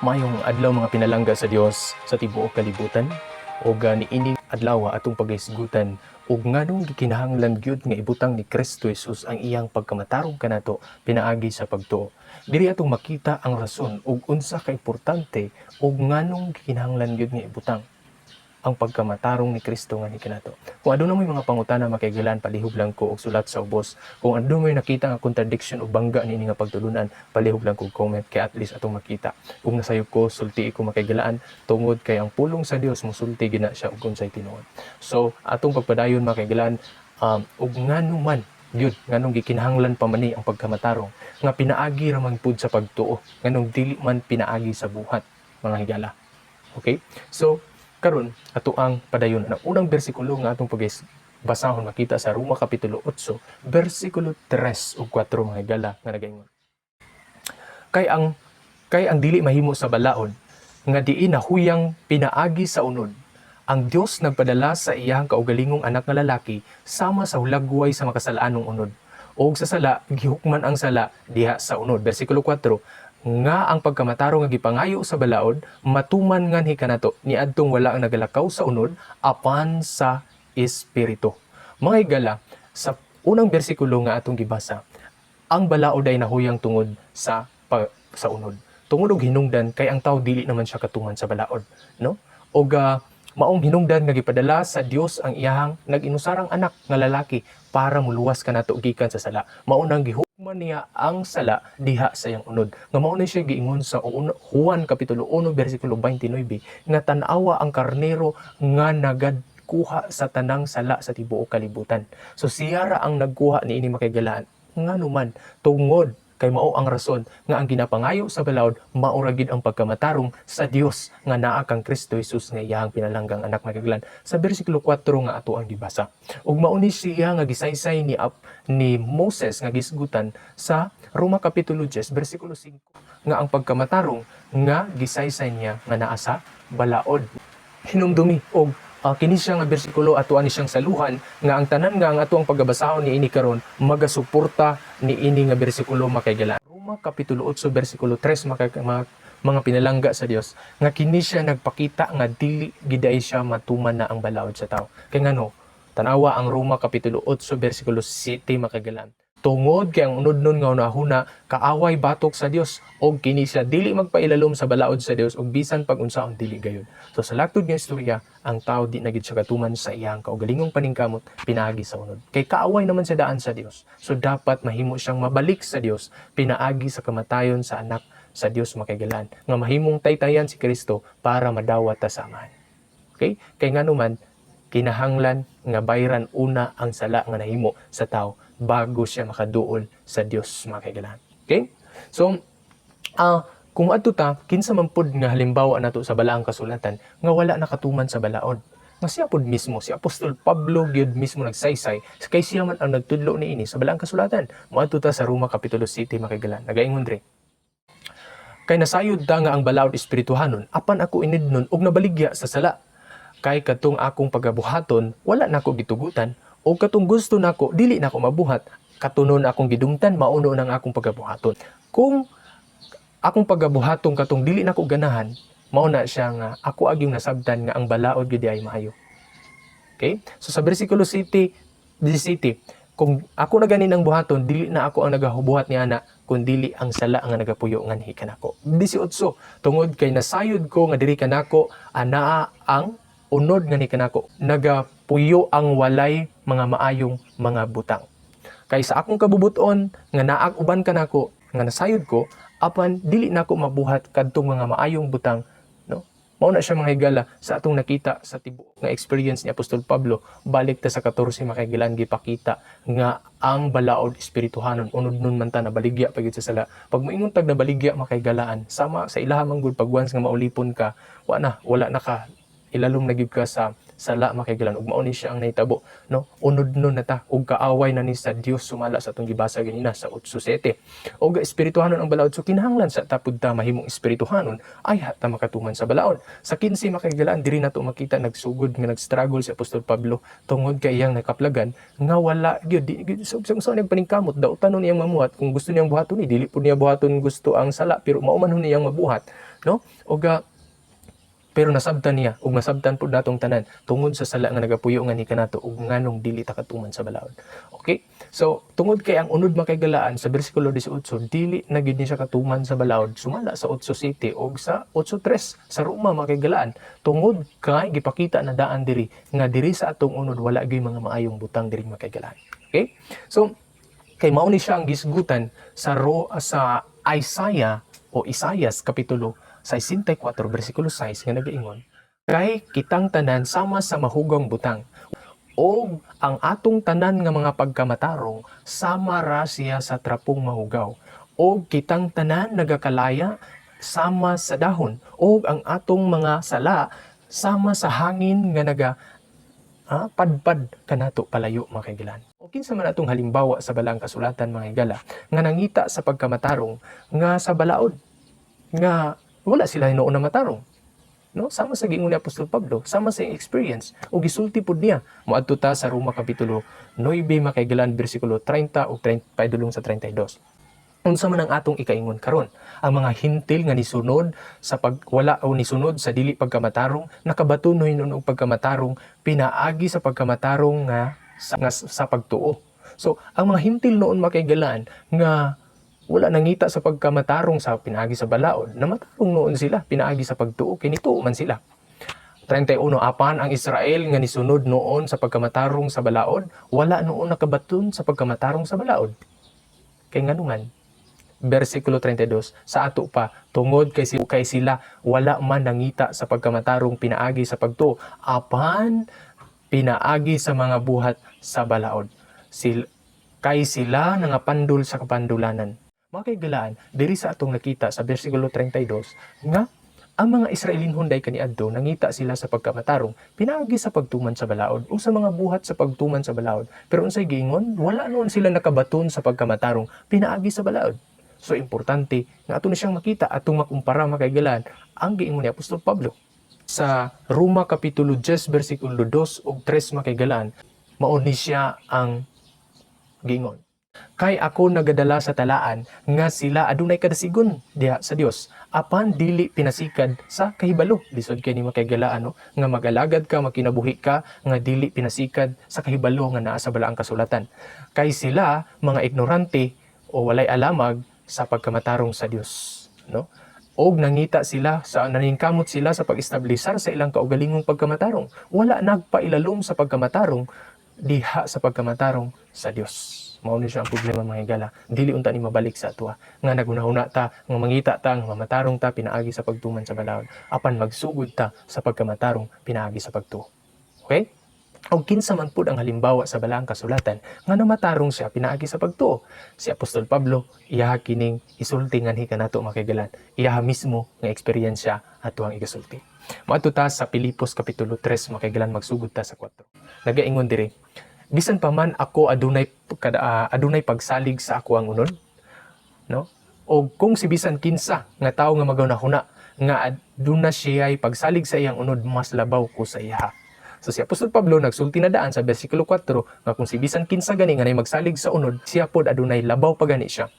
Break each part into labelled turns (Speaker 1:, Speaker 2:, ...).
Speaker 1: Mayong adlaw mga pinalangga sa Dios sa tibuok kalibutan o gani ini adlaw atong pagahisgutan ug nganong gikinahanglan gyud nga ibutang ni Kristo Jesus ang iyang pagkamatarong kanato pinaagi sa pagtuo. Diri atong makita ang rason ug unsa ka importante ug nganong gikinahanglan gyud nga ibutang ang pagkamatarong ni Kristo nga kanato. Kung aduna may mga pangutana makaigalan, palihog lang ko og sulat sa ubos. Kung aduna may nakita nga contradiction o bangga niini nga pagtulunan, palihog lang ko comment kay at least atong makita. Kung nasayop ko, sulti ko makaigalaan tungod kay ang pulong sa Dios mosulti gina siya og unsay tinuod. So atong pagpadayon makaigalan ug ngano man gyud nganong gikinahanglan pa man ni ang pagkamatarong nga pinaagi ra man pud sa pagtuo, nganong dili man pinaagi sa buhat mga higala. Okay? So karon ato ang padayon ang unang bersikulo nga atong basahon makita sa Roma kapitulo 8 bersikulo 3 ug 4 mga higala nga nagaingon. Kay ang dili mahimo sa balaod nga diin nahuyang pinaagi sa unod. Ang Dios nagpadala sa iyang kaugalingong anak nga lalaki sama sa hulagway sa makasalaanong unod. Og sa sala gihukman ang sala diha sa unod. Bersikulo 4 nga ang pagkamatarong nga gipangayo sa balaod matuman nganhi kanato niadtong wala ang nagalakaw sa unod apan sa espiritu. Mga higala, sa unang bersikulo nga atong gibasa, ang balaod ay nahuyang tungod sa unod. Tungod og hinungdan kay ang tao dili naman siya katungan sa balaod, no? Og maong hinungdan nga gipadala sa Dios ang iyahang nag-inusarang anak nga lalaki para muluwas kanato gikan sa sala. Mao nang gihukman niya ang sala diha sa iyang unod. Nga mao na siya giingon sa Juan kapitulo 1 bersikulo 29 nga tan-awa ang karnero nga nagadkuha sa tanang sala sa tibuok kalibutan. So siya ra ang nagkuha niini makaigalaan. Ngano man tungod kay mao ang rason nga ang ginapangayo sa balaod mao ra gid ang pagkamatarong sa Dios nga naa kang Kristo Jesus nga iyang pinalanggang anak makiglan. Sa bersikulo 4 nga ato ang gibasa. Ug mao ni siya nga gisaysay ni Moses nga gisgutan sa Roma kapitulo 10 bersikulo 5 nga ang pagkamatarong nga gisaysay niya nga naa sa balaod. Hinumdumi og kini siya nga bersikulo ato ani siyang saluhan nga ang tanan nga ang ato ang paggabasahon niini karon magasuporta niini nga bersikulo makaigalan. Roma kapitulo 8 bersikulo 3 mga pinalangga sa Dios nga kini siya nagpakita nga dili giday siya matuman na ang balaod sa tao. Kay ngano tan-awa ang Roma kapitulo 8 bersikulo 7 makaigalan. Tungod kay ang unod-nun nga unahuna kaaway batok sa Dios og kini siya dili magpailalom sa balaod sa Dios og bisan pag unsaon dili gayon. So sa laktod nga istorya ang tao di na gid siya katuman sa iyang kaugalingong paningkamot pinaagi sa unod. Kay kaaway naman sa daan sa Dios. So dapat mahimo siyang mabalik sa Dios pinaagi sa kamatayon sa anak sa Dios makaigalan nga mahimong taytayan si Kristo para madawat ta sa amahan. Okay? Kay ngano man kinahanglan nga bayran una ang sala nga nahimo sa tao bago siya makaduol sa Dios mga kaigalan. Okay? So, kung adto ta kinsa man pud nga halimbawa nato sa balaang kasulatan nga wala nakatuman sa balaod. Nga siya pud mismo si Apostol Pablo gyud mismo nagsaysay kay siya man ang nagtudlo niini sa balaang kasulatan. Moadto ta sa Roma kapitulo 7 mga kaigalan. Nagaingon diri. Kay nasayod ta nga ang balaod espirituhanon apan ako inidnon og nabaligya sa sala. Kay katong akong pagabuhaton wala nako gitugutan o katong gusto nako dili nako mabuhat katunon akong gidungtan mauno nang akong pagabuhaton. Kung akong pagabuhaton katong dili nako ganahan mao na siya nga ako agyong nasabtan nga ang balaod gyud ay maayo. Okay? So sa bersikulo 17 kung ako na ganin ang buhaton dili na ako ang nagahubuhat ni ana kun dili ang sala nga nagapuyo nganhi kanako. 18 tungod kay nasayod ko nga diri kanako anaa ang unod nga ni kanako nagapuyo ang walay mga maayong mga butang. Kay sa akong kabubuton nga naag uban kanako nga nasayod ko apan dili nako mabuhat kadtong mga maayong butang, no? Mao na siya mga higala sa atong nakita sa tibuok nga experience ni Apostol Pablo balik ta sa 14 makaigalan gipakita nga ang balaod espirituhanon unod nun man ta nabaligya pagid sa sala. Pag moingon tag nabaligya makaigalaan sama sa ilaha man gud pag once nga maulipon ka wala na ka ilalom na gyud ka sa sala makaigalan ug mao ni siya ang nahitabo, no? Unod nun na ta ug kaaway na ni sa Dios sumala sa atong gibasa ganina sa 8:7. Og espirituhanon ang balaod so kinahanglan sa tapud ta mahimong espirituhanon ay ta makatuman sa balaod. Sa 15 makaigalaan diri nato makita nagsugod nga nagstruggle si Apostol Pablo tungod kay iyang nakaplagan nga wala gyud so nagpaningkamot daw tanon iyang mamuhat kung gusto niyang buhaton ni dili pud niya buhaton gusto ang sala pero mao man niyang mabuhat no? Pero nasabtan niya ug masabtan pud natong tanan tungod sa sala nga nagapuyo nga ni kanato ug nganong dili ta katuman sa balaod. Okay? So tungod kay ang unod makaygalaan sa bersikulo 18 dili na gid ni siya katuman sa balaod sumala sa 8:7 ug sa 8:3 sa Roma makaygalaan tungod kay gipakita na daan diri nga diri sa atong unod wala gyud mga maayong butang diri makaygalaan. Okay? So kay mao ni siya ang gisgutan sa Isaiah o Isaias kapitulo 64 bersikulo 6 nga nagaingon, kay kitang tanan sama sa mahugang butang, o ang atong tanan nga mga pagkamatarong sama ra siya sa trapong mahugaw, o kitang tanan nagakalaya sama sa dahon, o ang atong mga sala sama sa hangin nga padpad kanato palayo mga kaigalan. O kinsa man atong halimbawa sa balang kasulatan mga higala nga nangita sa pagkamatarong nga sa balaod nga wala sila hinuon na matarong. No? Sama sa giingon ni Apostol Pablo, sama sa experience, o gisulti pud niya. Moadto ta sa Roma kapitulo 9 makaigalan bersikulo 30 ug 30 paidulong sa 32. Unsa man ang atong ikaingon karon? Ang mga hintil nga nisunod sa pagwala o nisunod sa dili pagkamatarong, nakabatunoy nun og pagkamatarong, pinaagi sa pagkamatarong nga sa pagtuo. So, ang mga hintil noon makaigalan nga wala nangita sa pagkamatarong sa pinaagi sa balaod, namatarong noon sila, pinaagi sa pagtuo, kinituo man sila. 31, apan ang Israel nga nisunod noon sa pagkamatarong sa balaod, wala noon nakabaton sa pagkamatarong sa balaod. Kay nganungan, versikulo 32, sa ato pa, tungod kay sila, wala man nangita sa pagkamatarong pinaagi sa pagtuo, apan pinaagi sa mga buhat sa balaod. Kay sila nangapandul sa kapandulanan. Makaigalaan, diri sa atong nakita sa bersikulo 32 nga ang mga Israelinhon day kaniadto nangita sila sa pagkamatarong pinaagi sa pagtuman sa balaod o sa mga buhat sa pagtuman sa balaod. Pero unsay giingon, wala noon sila nakabaton sa pagkamatarong pinaagi sa balaod. So importante nga ato na siyang makita atong makumpara makaigalaan ang giingon ni Apostol Pablo sa Roma kapitulo 10 bersikulo 2 ug 3 makaigalaan. Mao ni siya ang giingon, kay ako nagadala sa talaan nga sila adunay kadasigon diha sa Dios apan dili pinasikad sa kahibalo. Lisod kay ni makaigalaan no? Nga magalagad ka, makinabuhi ka nga dili pinasikad sa kahibalo nga naa sa balaang kasulatan. Kay sila mga ignorante o walay alamag sa pagkamatarong sa Dios, no? Og nangita sila sa naningkamot sila sa pag-establisar sa ilang kaugalingong pagkamatarong. Wala nagpailalom sa pagkamatarong diha sa pagkamatarong sa Dios. Mao ni siya ang problema mga higala. Dili unta ni mabalik sa atua nga nagunahuna ta nga mangita ta nga mamatarong ta pinaagi sa pagtuman sa balaod apan magsugod ta sa pagkamatarong pinaagi sa pagtuo. Okay? Og kinsa man pud ang halimbawa sa balaang kasulatan nga namatarong siya pinaagi sa pagtuo. Si Apostol Pablo iyaha kining isulti nganhi kanato mga kaigalan. Iyaha mismo nga eksperyensya ato ang igasulti. Moadto ta sa Pilipos kapitulo 3 mga kaigalan magsugod ta sa 4. Nagaingon diri, bisan pa man ako adunay pagsalig sa ako ang unod, no? O kung si bisan kinsa nga tawo nga magunahuna nga aduna siya ay pagsalig sa iyang unod, mas labaw ko sa iya. So si Apostol Pablo nagsulti na daan sa bersikulo 4 nga kung si bisan kinsa gani nga nay magsalig sa unod, siya pod adunay labaw pa gani siya.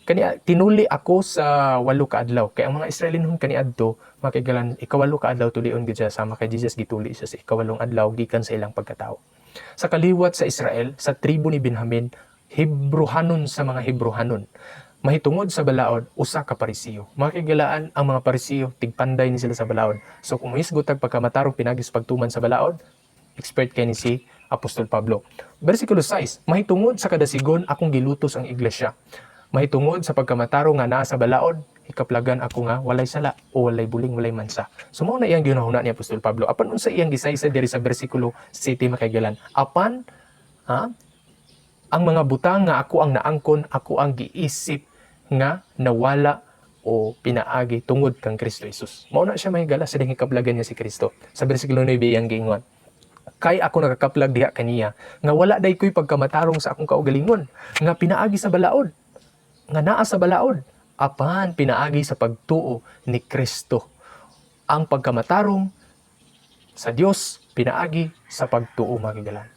Speaker 1: Kani tinuli ako sa 8 ka adlaw kay ang mga Israelinhon kaniadto makaigalan ika-8 ka adlaw tulion gid siya sama kay Jesus gituli siya sa ika-8 adlaw gikan sa ilang pagkatao. Sa kaliwat sa Israel, sa tribo ni Benjamin, Hebrohanon sa mga Hebrohanon. Mahitungod sa balaod, usa ka Parisiyo. Makigalaan ang mga Parisiyo, tigpanday ni sila sa balaod. So kung mahisgot ang pagkamatarong pinagis pagtuman sa balaod, expert kay ni si Apostol Pablo. Versikulo 6, mahitungod sa kadasigon akong gilutos ang iglesia. Mahitungod sa pagkamatarong nga naa sa balaod, ikaplagan ako nga walay sala o walay buling walay mansa. So mao na iyang ginahuna ni Apostol Pablo. Apan unsa iyang gisaysa diri sa bersikulo 7 makaigalan. Apan ang mga butang nga ako ang naangkon, ako ang giisip nga nawala o pinaagi tungod kang Kristo Jesus. Mao na siya mahigala sa ding ikablagan niya si Kristo. Sa bersikulo 9 iyang giingon, kay ako nakakaplag diha kaniya nga wala day koy pagkamatarong sa akong kaugalingon nga pinaagi sa balaod, nga naa sa balaod, apan pinaagi sa pagtuo ni Kristo. Ang pagkamatarong sa Dios pinaagi sa pagtuo magigalan.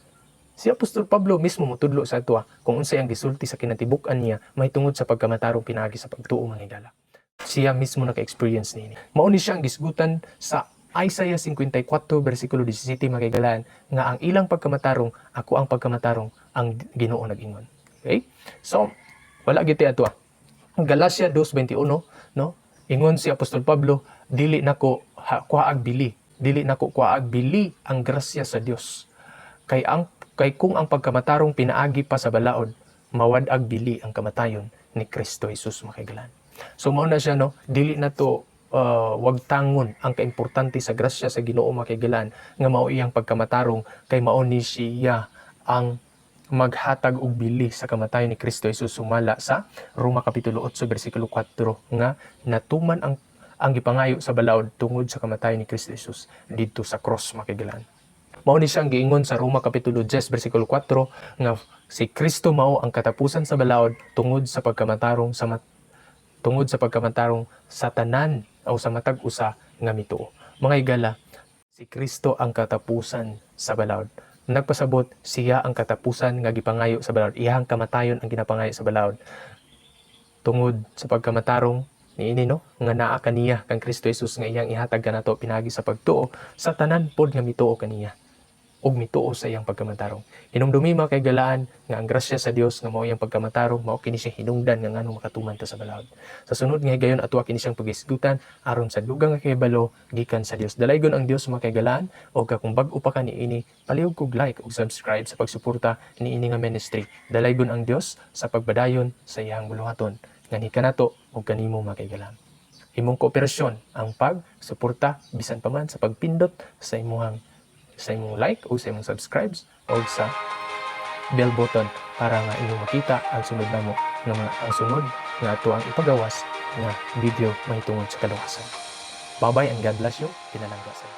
Speaker 1: Si Apostol Pablo mismo mutudlo sa ato kung unsay ang gisulti sa kinatibuk-an niya mahitungod sa pagkamatarong pinaagi sa pagtuo manghigala. siya mismo naka-experience niini. Mao ni siyang gisgutan sa Isaiah 54 bersikulo 17 mga kaigalaan nga ang ilang pagkamatarong ako ang pagkamatarong ang Ginoo nag-ingon. Okay? So wala gid ato. Galacia 2:21 no? Ingon si Apostol Pablo, dili nako kuhaag bili. Dili nako kuhaag bili ang grasya sa Dios. Kay kung ang pagkamatarong pinaagi pa sa balaod, mawad-ag bili ang kamatayon ni Kristo Jesus mga kaigalaan. So mao na siya no, dili na to wag tangon ang kaimportante sa grasya sa Ginoo mga kaigalaan nga mao iyang pagkamatarong kay mao ni siya ang maghatag og bili sa kamatayon ni Kristo Jesus sumala sa Roma kapitulo 8 bersikulo 4 nga natuman ang gipangayo sa balaod tungod sa kamatayon ni Kristo Jesus didto sa cross mga kaigalaan. Mao ni siyang giingon sa Roma kapitulo 10 bersikulo 4 nga si Kristo mao ang katapusan sa balaod tungod sa pagkamatarong sa tanan o sa matag usa nga mituo. Mga higala, si Kristo ang katapusan sa balaod. Nagpasabot siya ang katapusan nga gipangayo sa balaod. Iyang kamatayon ang ginapangayo sa balaod. Tungod sa pagkamatarong niini no nga naa kaniya kang Kristo Jesus nga iyang ihatag kanato pinagi sa pagtuo sa tanan pod nga mituo kaniya ug mituo sa iyang pagkamatarong. Hinumdumi mga kaigalaan nga ang grasya sa Dios nga mao iyang pagkamatarong mao kini siya hinungdan nga nganong makatuman ta sa balaod. Sa sunod nga higayon ato kini siyang pagisgutan aron sa dugang nga kahibalo gikan sa Dios. Dalaygon ang Dios mga kaigalaan og kung bag-o pa ka niini palihog kog like ug subscribe sa pagsuporta niini nga ministry. Dalaygon ang Dios sa pagbadayon sa iyang buluhaton. Ngani kanato ug kanimo mga kaigalaan. Imong kooperasyon ang pagsuporta bisan pa man sa pagpindot sa imong like o sa imong subscribes o sa bell button para nga inyong makita ang sunod namo ang sunod nga ato ang ipagawas nga video mahitungod sa kaluwasan. Bye-bye and God bless you. Pinalangga sa